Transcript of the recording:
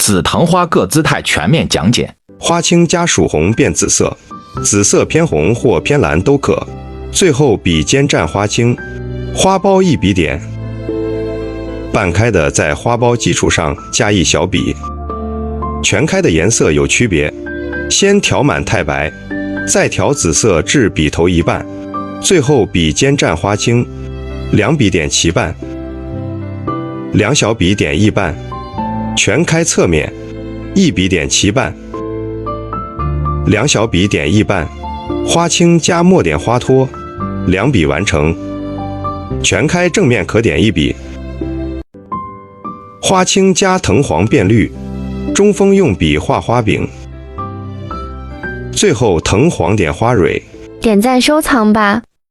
紫藤花各姿态全面讲解。花青加曙红变紫色，紫色偏红或偏蓝都可。最后笔尖蘸花青，花苞一笔点。半开的在花苞基础上加一小笔。全开的颜色有区别，先调满太白，再调紫色至笔头一半，最后笔尖蘸花青，两笔点齐半，两小笔点一半。全开侧面，一笔点齐半，两小笔点一半，花青加墨点花托，两笔完成。全开正面可点一笔。花青加藤黄变绿，中锋用笔画花柄，最后藤黄点花蕊。点赞收藏吧。